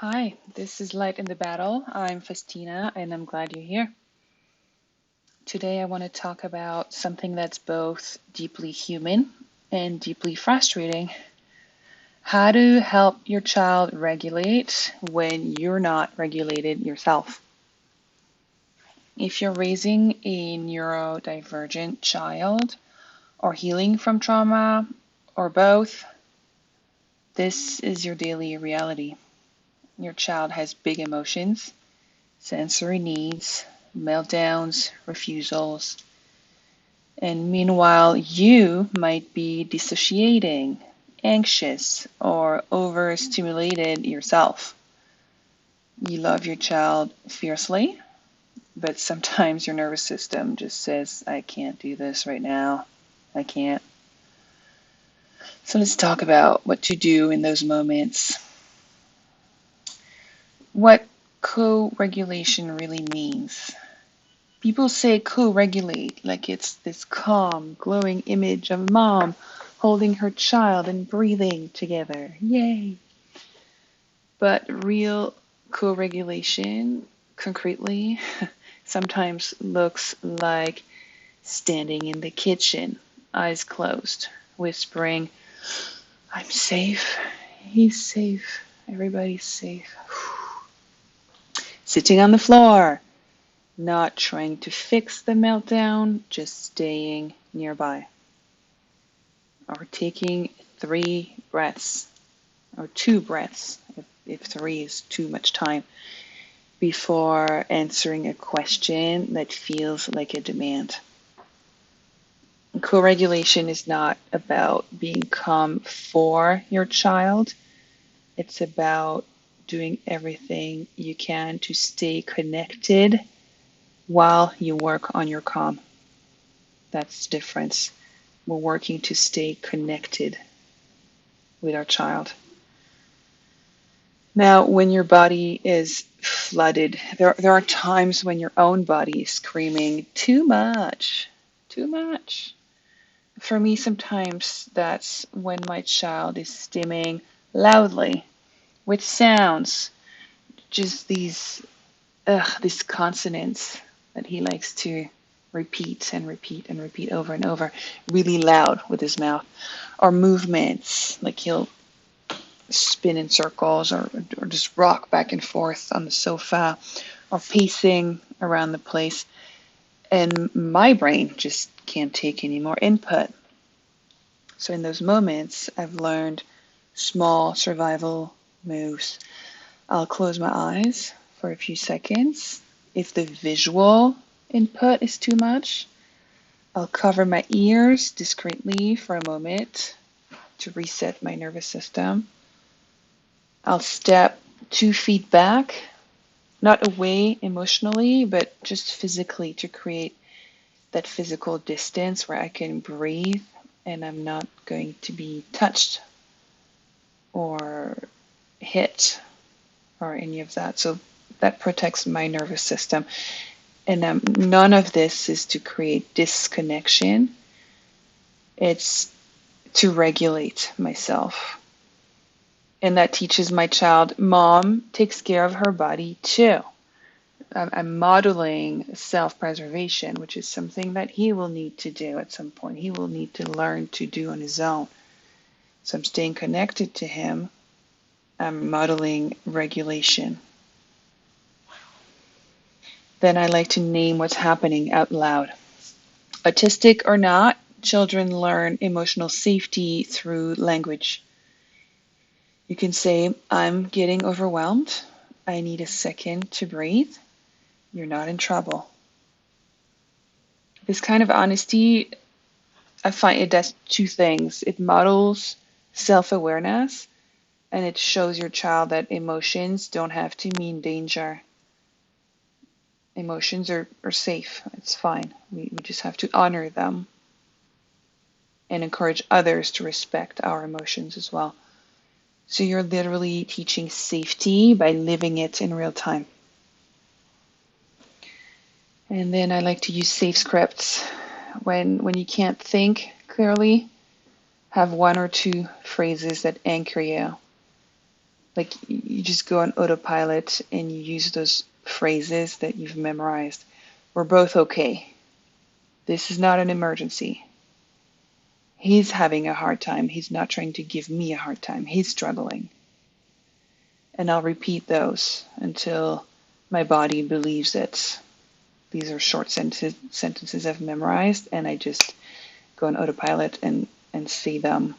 Hi, this is Light in the Battle. I'm Faustina and I'm glad you're here. Today I want to talk about something that's both deeply human and deeply frustrating. How to help your child regulate when you're not regulated yourself. If you're raising a neurodivergent child or healing from trauma or both, this is your daily reality. Your child has big emotions, sensory needs, meltdowns, refusals, and meanwhile you might be dissociating, anxious, or overstimulated yourself. You love your child fiercely, but sometimes your nervous system just says, I can't do this right now. I can't. So let's talk about what to do in those moments. What co-regulation really means. People say co-regulate like it's this calm, glowing image of mom holding her child and breathing together. Yay! But real co-regulation, concretely, sometimes looks like standing in the kitchen, eyes closed, whispering, I'm safe, he's safe, everybody's safe. Sitting on the floor, not trying to fix the meltdown, just staying nearby. Or taking 3 breaths, or 2 breaths, if 3 is too much time, before answering a question that feels like a demand. Co-regulation is not about being calm for your child. It's about doing everything you can to stay connected while you work on your calm. That's the difference. We're working to stay connected with our child. Now, when your body is flooded, there are times when your own body is screaming, too much, too much. For me, sometimes that's when my child is stimming loudly with sounds, just these consonants that he likes to repeat and repeat and repeat over and over, really loud with his mouth, or movements, like he'll spin in circles or just rock back and forth on the sofa or pacing around the place. And my brain just can't take any more input. So in those moments, I've learned small survival moves. I'll close my eyes for a few seconds. If the visual input is too much, I'll cover my ears discreetly for a moment to reset my nervous system. I'll step 2 feet back, not away emotionally, but just physically to create that physical distance where I can breathe and I'm not going to be touched or hit or any of that. So that protects my nervous system. And none of this is to create disconnection. It's to regulate myself. And that teaches my child, mom takes care of her body too. I'm modeling self-preservation, which is something that he will need to do at some point. He will need to learn to do on his own. So I'm staying connected to him. I'm modeling regulation. Then I like to name what's happening out loud. Autistic or not, children learn emotional safety through language. You can say, I'm getting overwhelmed. I need a second to breathe. You're not in trouble. This kind of honesty, I find it does 2 things. It models self-awareness and it shows your child that emotions don't have to mean danger. Emotions are safe. It's fine. We just have to honor them and encourage others to respect our emotions as well. So you're literally teaching safety by living it in real time. And then I like to use safe scripts. When you can't think clearly, have 1 or 2 phrases that anchor you. Like you just go on autopilot and you use those phrases that you've memorized. We're both okay. This is not an emergency. He's having a hard time. He's not trying to give me a hard time. He's struggling. And I'll repeat those until my body believes it. These are short sentences I've memorized, and I just go on autopilot and say them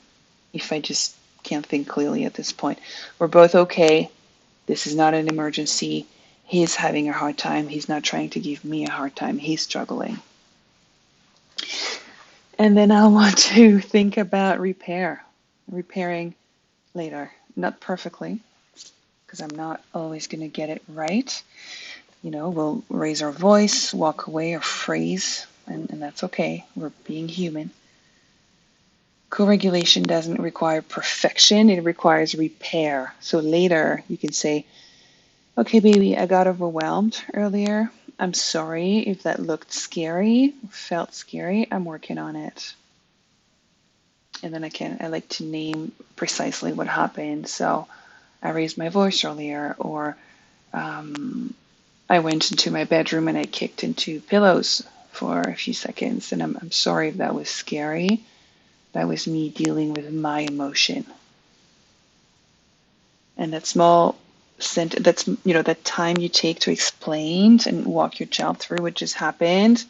if I just can't think clearly at this point. We're both okay. This is not an emergency. He's having a hard time. He's not trying to give me a hard time. He's struggling. And then I want to think about repairing later. Not perfectly, because I'm not always going to get it right. We'll raise our voice, walk away, or phrase, and that's okay. We're being human. Co-regulation doesn't require perfection. It requires repair. So later you can say, okay, baby, I got overwhelmed earlier. I'm sorry if that looked scary, felt scary. I'm working on it. And then I like to name precisely what happened. So I raised my voice earlier, or I went into my bedroom and I kicked into pillows for a few seconds. And I'm sorry if that was scary. That was me dealing with my emotion. And that small sentence, that time you take to explain and walk your child through what just happened,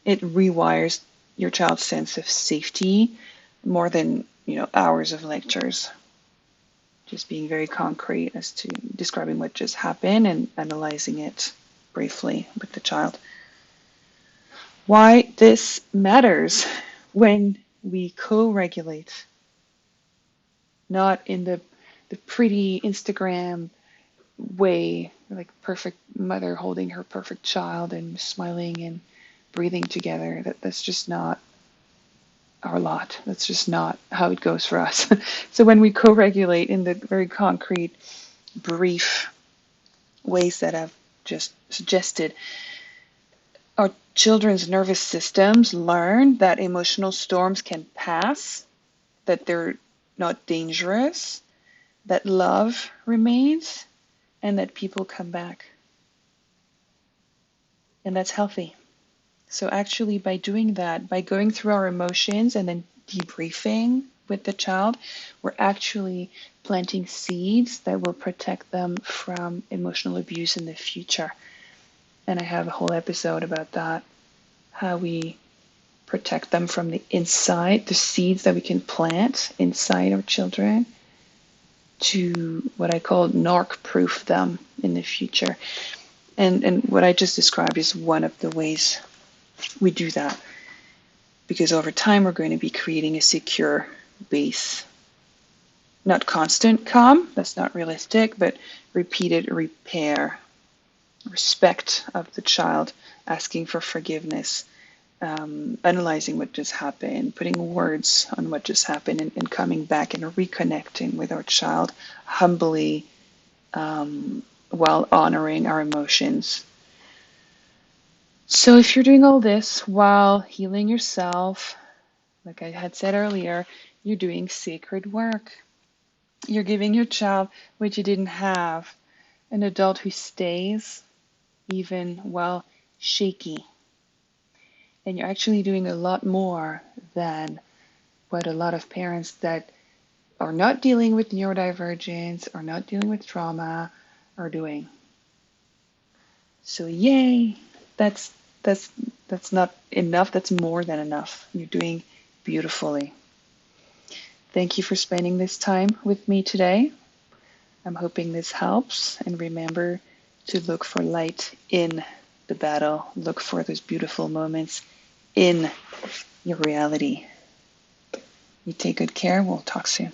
it rewires your child's sense of safety more than, hours of lectures. Just being very concrete as to describing what just happened and analyzing it briefly with the child. Why this matters when we co-regulate, not in the pretty Instagram way, like perfect mother holding her perfect child and smiling and breathing together. That's just not our lot. That's just not how it goes for us. So when we co-regulate in the very concrete, brief ways that I've just suggested, our children's nervous systems learn that emotional storms can pass, that they're not dangerous, that love remains, and that people come back. And that's healthy. So actually by doing that, by going through our emotions and then debriefing with the child, we're actually planting seeds that will protect them from emotional abuse in the future. And I have a whole episode about that, how we protect them from the inside, the seeds that we can plant inside our children to what I call narc-proof them in the future. And what I just described is one of the ways we do that, because over time we're going to be creating a secure base. Not constant calm, that's not realistic, but repeated repair, respect of the child, asking for forgiveness, analyzing what just happened, putting words on what just happened, and coming back and reconnecting with our child humbly, while honoring our emotions. So if you're doing all this while healing yourself, like I had said earlier, you're doing sacred work. You're giving your child what you didn't have, an adult who stays even while shaky. And you're actually doing a lot more than what a lot of parents that are not dealing with neurodivergence or not dealing with trauma are doing. So yay, that's not enough, that's more than enough. You're doing beautifully. Thank you for spending this time with me today. I'm hoping this helps, and remember to look for light in the battle. Look for those beautiful moments in your reality. You take good care. We'll talk soon.